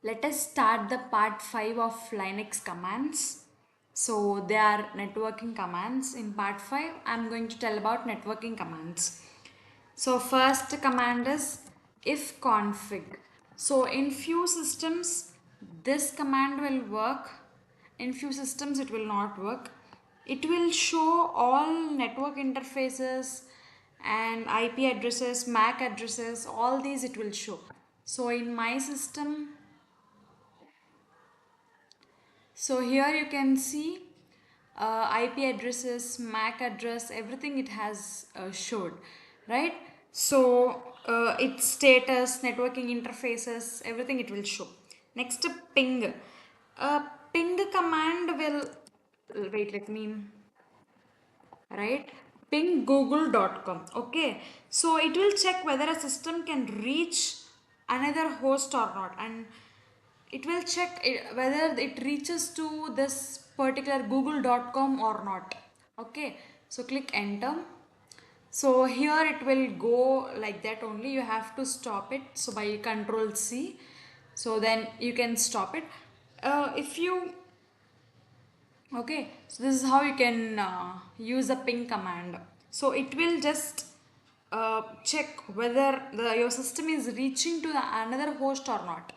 Let us start the part 5 of Linux commands. So they are networking commands. In part 5, I'm going to tell about networking commands. So first command is if config. So in few systems, this command will work. In few systems, it will not work. It will show all network interfaces and IP addresses, MAC addresses, all these it will show. So in my system, so here you can see IP addresses, MAC address, everything it has showed, right? So its status, networking interfaces, everything it will show. Next, ping. Ping command will, wait, let me, right? Ping google.com. Okay, so it will check whether a system can reach another host or not, and it will check whether it reaches to this particular google.com or not. Okay, so click enter. So here it will go like that only. You have to stop it, so by control C, so then you can stop it. If you Okay, so this is how you can use a ping command. So it will just check whether your system is reaching to the another host or not.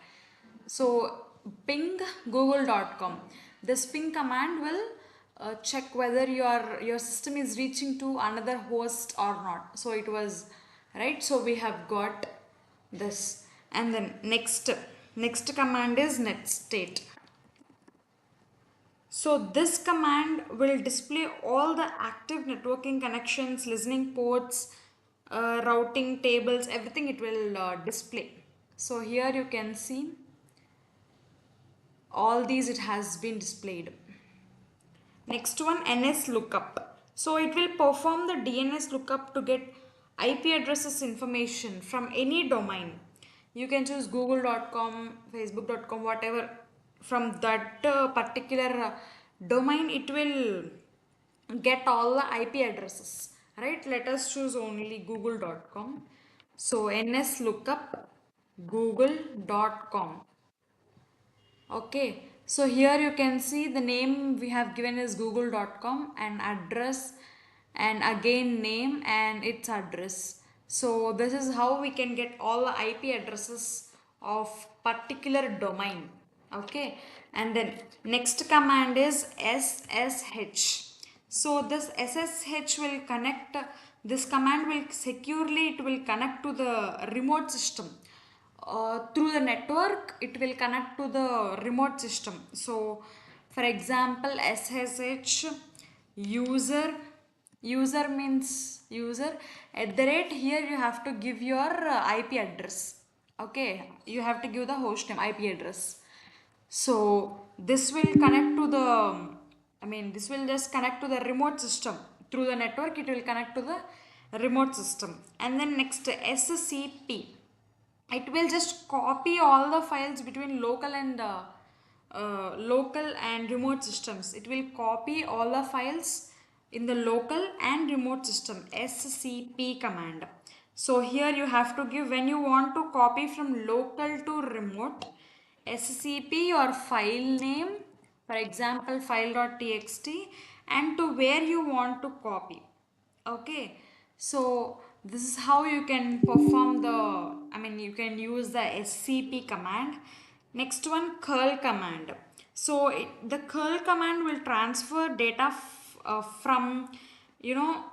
So ping google.com. This ping command will check whether your system is reaching to another host or not. So it was right. So we have got this, and then next command is net state. So this command will display all the active networking connections, listening ports, routing tables, everything it will display. So here you can see all these it has been displayed. Next one, NS lookup. So it will perform the DNS lookup to get IP addresses information from any domain. You can choose google.com, facebook.com, whatever. From that particular domain, it will get all the IP addresses. Right? Let us choose only google.com. So NS lookup google.com. Okay, so here you can see the name we have given is google.com and address, and again name and its address. So this is how we can get all the IP addresses of particular domain. Okay, and then next command is SSH. So this SSH will connect, this command will securely, it will connect to the remote system. Through the network it will connect to the remote system. So for example, SSH user, user means user at the rate, here you have to give your IP address. Okay, you have to give the host name IP address. So this will connect to the, this will just connect to the remote system. Through the network it will connect to the remote system. And then next, SCP, it will just copy all the files between local and remote systems. It will copy all the files in the local and remote system. SCP command. So here you have to give, when you want to copy from local to remote, SCP your file name, for example file.txt, and to where you want to copy. Okay, so this is how you can perform the, you can use the SCP command. Next one, curl command. So the curl command will transfer data from, you know,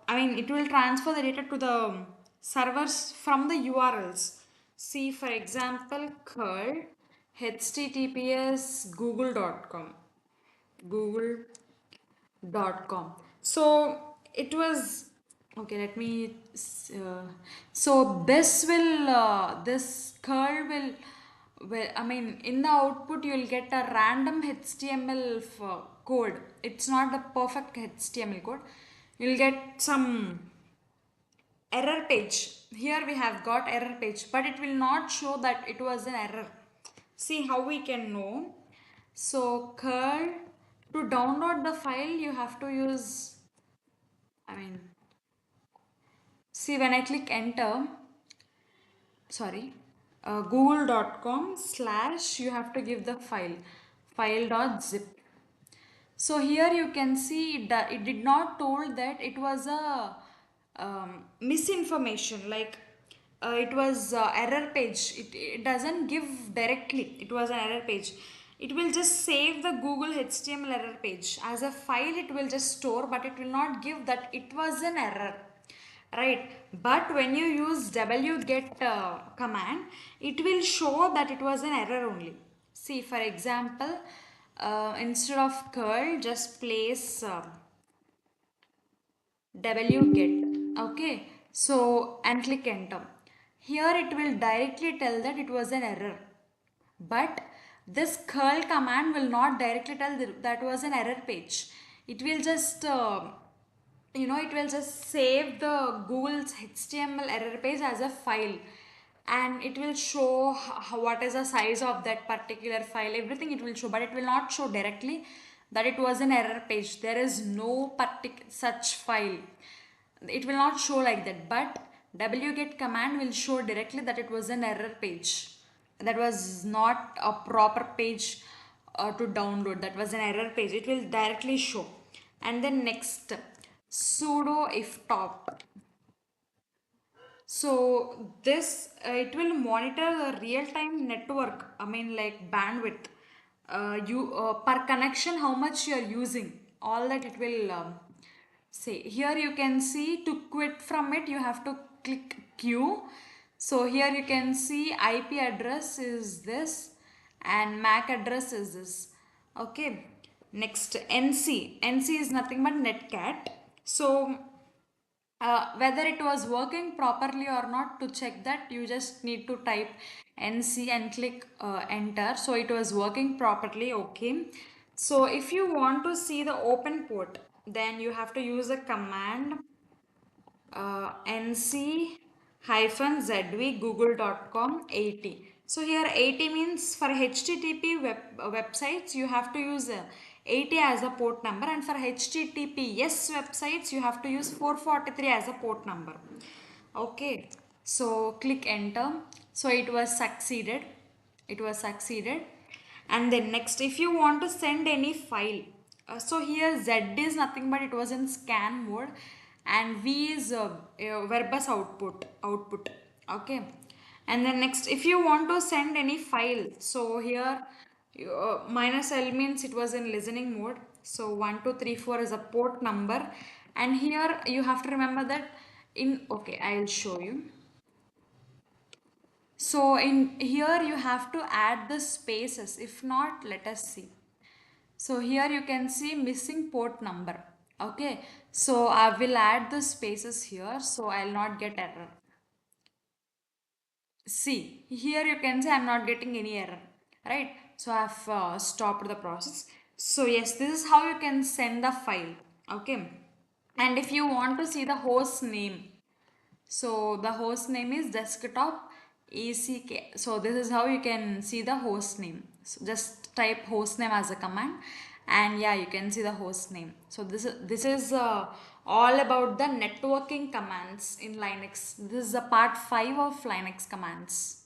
it will transfer the data to the servers from the URLs. See, for example, curl https google.com. Google.com. So it was okay. Let me. So this will this curl will. Well, in the output you will get a random HTML code. It's not a perfect HTML code. You'll get some error page. Here we have got error page, but it will not show that it was an error. See how we can know. So curl, to download the file you have to use, i mean see, when I click enter, sorry, google.com slash you have to give the file.zip. So here you can see it did not told that it was a misinformation, like it was error page. It doesn't give directly it was an error page. It will just save the Google HTML error page as a file. It will just store, but it will not give that it was an error, right? But when you use wget command, it will show that it was an error only. See, for example, instead of curl, just place wget. Okay, so and click enter. Here it will directly tell that it was an error, but this curl command will not directly tell that was an error page. It will just it will just save the Google's HTML error page as a file, and it will show what is the size of that particular file, everything it will show, but it will not show directly that it was an error page. There is no such file. It will not show like that, but wget command will show directly that it was an error page. That was not a proper page to download. That was an error page. It will directly show. And then next, sudo if top. So this it will monitor the real-time network. I mean, like bandwidth. You per connection, how much you are using. All that it will say. Here you can see to quit from it, you have to click Q. So here you can see IP address is this and MAC address is this. Okay. Next NC. NC is nothing but netcat. So whether it was working properly or not, to check that you just need to type NC and click enter. So it was working properly. Okay, so if you want to see the open port, then you have to use a command nc zv google.com 80. So here 80 means for HTTP websites you have to use 80 as a port number, and for HTTPS websites you have to use 443 as a port number. Okay, so click enter. So it was succeeded. It was succeeded. And then next, if you want to send any file, so here Z is nothing but it was in scan mode, and V is verbose output. Okay, and then next, if you want to send any file, so here minus L means it was in listening mode. So 1234 is a port number, and here you have to remember that in, okay, I'll show you. So in here you have to add the spaces. If not, let us see. So here you can see missing port number. Okay. So I will add the spaces here, so I'll not get error. See, here you can see I'm not getting any error, right? So I've stopped the process. So yes, this is how you can send the file. Okay. And if you want to see the host name, so the host name is desktop ECK. So this is how you can see the host name. So just type host name as a command, and yeah, you can see the host name. So this is all about the networking commands in Linux. This is the part 5 of Linux commands.